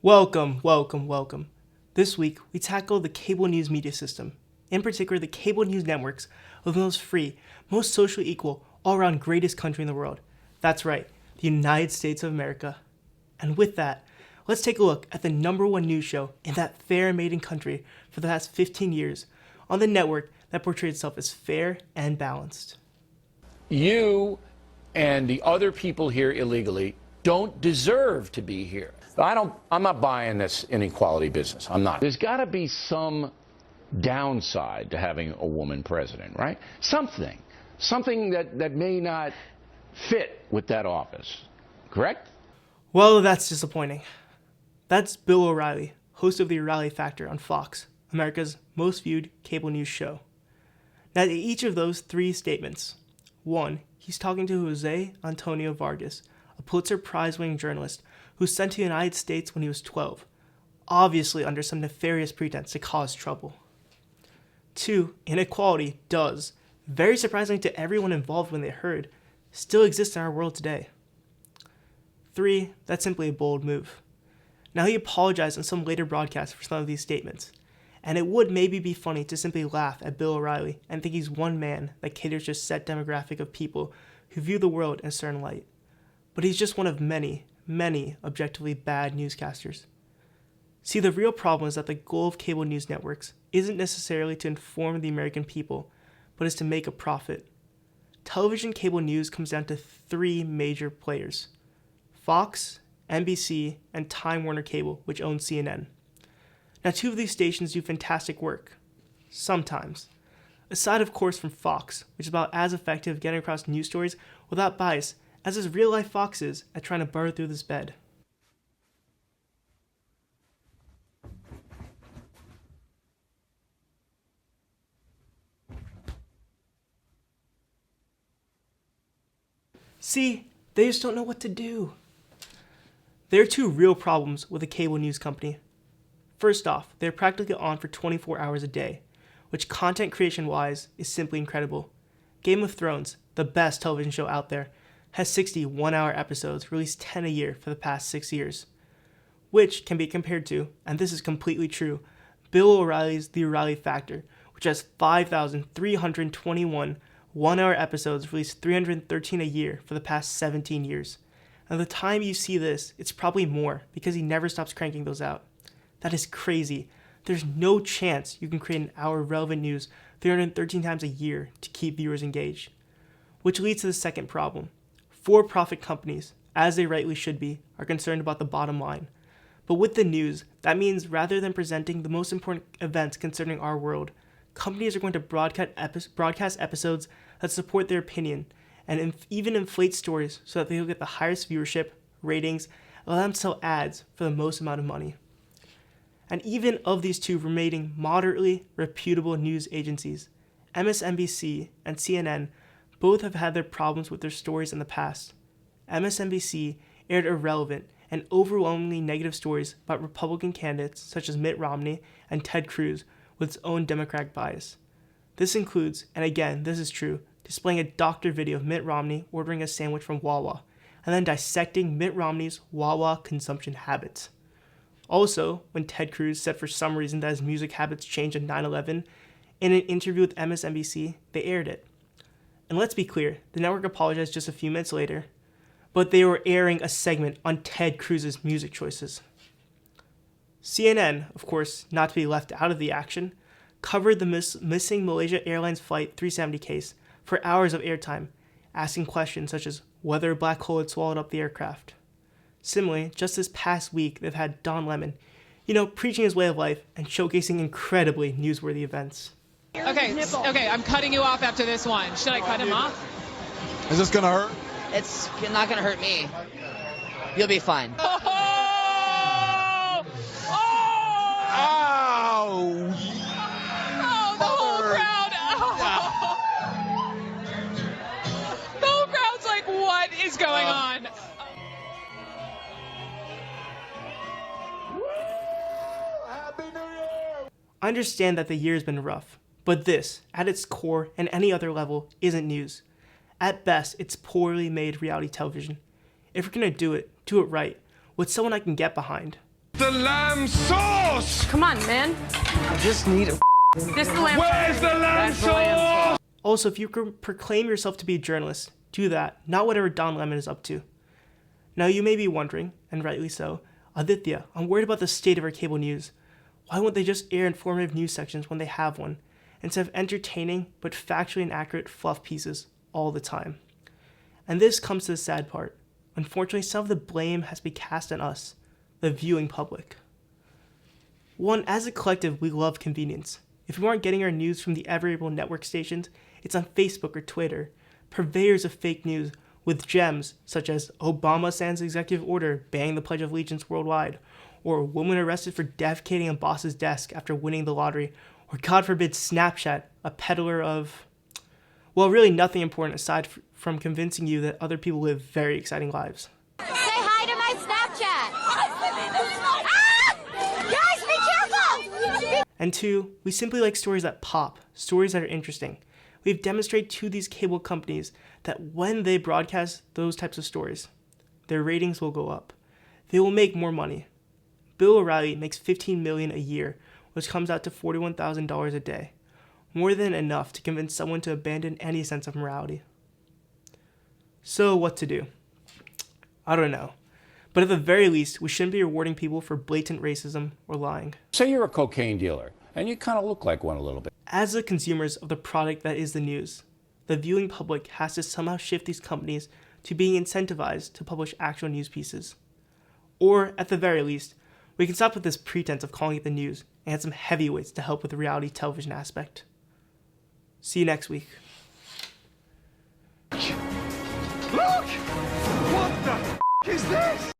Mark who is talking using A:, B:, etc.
A: Welcome. This week, we tackle the cable news media system, in particular the cable news networks of the most free, most socially equal, all-around greatest country in the world. That's right, the United States of America. And with that, let's take a look at the number one news show in that fair maiden country for the past 15 years on the network that portrays itself as fair and balanced.
B: You and the other people here illegally don't deserve to be here. I'm not buying this inequality business. I'm not. There's got to be some downside to having a woman president, right? Something that may not fit with that office, correct?
A: Well, that's disappointing. That's Bill O'Reilly, host of the O'Reilly Factor on Fox, America's most viewed cable news show. Now, each of those three statements. One, he's talking to Jose Antonio Vargas, a Pulitzer Prize-winning journalist who was sent to the United States when he was 12, obviously under some nefarious pretense to cause trouble. Two, inequality does, very surprisingly to everyone involved when they heard, still exist in our world today. Three, that's simply a bold move. Now he apologized in some later broadcasts for some of these statements, and it would maybe be funny to simply laugh at Bill O'Reilly and think he's one man that caters to a set demographic of people who view the world in a certain light. But he's just one of many objectively bad newscasters. See, the real problem is that the goal of cable news networks isn't necessarily to inform the American people, but is to make a profit. Television cable news comes down to three major players: Fox, NBC, and Time Warner Cable, which owns CNN. Now, two of these stations do fantastic work. Sometimes. Aside, of course, from Fox, which is about as effective getting across news stories without bias as his real-life Fox is at trying to burrow through this bed. See, they just don't know what to do. There are two real problems with a cable news company. First off, they're practically on for 24 hours a day, which content creation-wise is simply incredible. Game of Thrones, the best television show out there, has 60 one-hour episodes, released 10 a year for the past 6 years, which can be compared to, and this is completely true, Bill O'Reilly's The O'Reilly Factor, which has 5,321 one-hour episodes, released 313 a year for the past 17 years. And the time you see this, it's probably more, because he never stops cranking those out. That is crazy. There's no chance you can create an hour of relevant news 313 times a year to keep viewers engaged. Which leads to the second problem. For-profit companies, as they rightly should be, are concerned about the bottom line. But with the news, that means rather than presenting the most important events concerning our world, companies are going to broadcast episodes that support their opinion and even inflate stories so that they'll get the highest viewership, ratings, and allow them to sell ads for the most amount of money. And even of these two remaining moderately reputable news agencies, MSNBC and CNN both have had their problems with their stories in the past. MSNBC aired irrelevant and overwhelmingly negative stories about Republican candidates such as Mitt Romney and Ted Cruz with its own Democratic bias. This includes, and again, this is true, displaying a doctored video of Mitt Romney ordering a sandwich from Wawa, and then dissecting Mitt Romney's Wawa consumption habits. Also, when Ted Cruz said for some reason that his music habits changed on 9/11, in an interview with MSNBC, they aired it. And let's be clear, the network apologized just a few minutes later, but they were airing a segment on Ted Cruz's music choices. CNN, of course, not to be left out of the action, covered the missing Malaysia Airlines Flight 370 case for hours of airtime, asking questions such as whether a black hole had swallowed up the aircraft. Similarly, just this past week, they've had Don Lemon, preaching his way of life and showcasing incredibly newsworthy events.
C: Okay, I'm cutting you off after this one. Should I cut him off?
D: Is this gonna hurt?
E: It's not gonna hurt me. You'll be fine.
C: Oh! Oh!
D: Ow!
C: Oh, the whole crowd. Oh. The whole crowd's like, what is going on?
D: Happy New Year!
A: I understand that the year has been rough, but this, at its core and any other level, isn't news. At best, it's poorly made reality television. If we're gonna do it right, with someone I can get behind.
F: the lamb sauce?
G: Come on, man.
H: I just need a.
G: This is the lamb.
F: Where's the lamb sauce?
A: Also, if you proclaim yourself to be a journalist, do that, not whatever Don Lemon is up to. Now you may be wondering, and rightly so, Aditya, I'm worried about the state of our cable news. Why won't they just air informative news sections when they have one, instead of entertaining but factually inaccurate fluff pieces all the time? And this comes to the sad part. Unfortunately, some of the blame has been cast on us, the viewing public. One, as a collective, we love convenience. If we aren't getting our news from the ever-able network stations, it's on Facebook or Twitter, purveyors of fake news with gems such as Obama signs executive order banning the Pledge of Allegiance worldwide, or woman arrested for defecating on boss's desk after winning the lottery, or God forbid Snapchat, a peddler of, well, really nothing important aside from convincing you that other people live very exciting lives.
I: Say hi to my Snapchat! Ah! Guys, be careful!
A: And two, we simply like stories that pop, stories that are interesting. We've demonstrated to these cable companies that when they broadcast those types of stories, their ratings will go up. They will make more money. Bill O'Reilly makes $15 million a year, which comes out to $41,000 a day. More than enough to convince someone to abandon any sense of morality. So what to do? I don't know. But at the very least, we shouldn't be rewarding people for blatant racism or lying.
B: Say you're a cocaine dealer, and you kind of look like one a little bit.
A: As the consumers of the product that is the news, the viewing public has to somehow shift these companies to being incentivized to publish actual news pieces. Or, at the very least, we can stop with this pretense of calling it the news and add some heavyweights to help with the reality television aspect. See you next week.
F: Look! What the is this?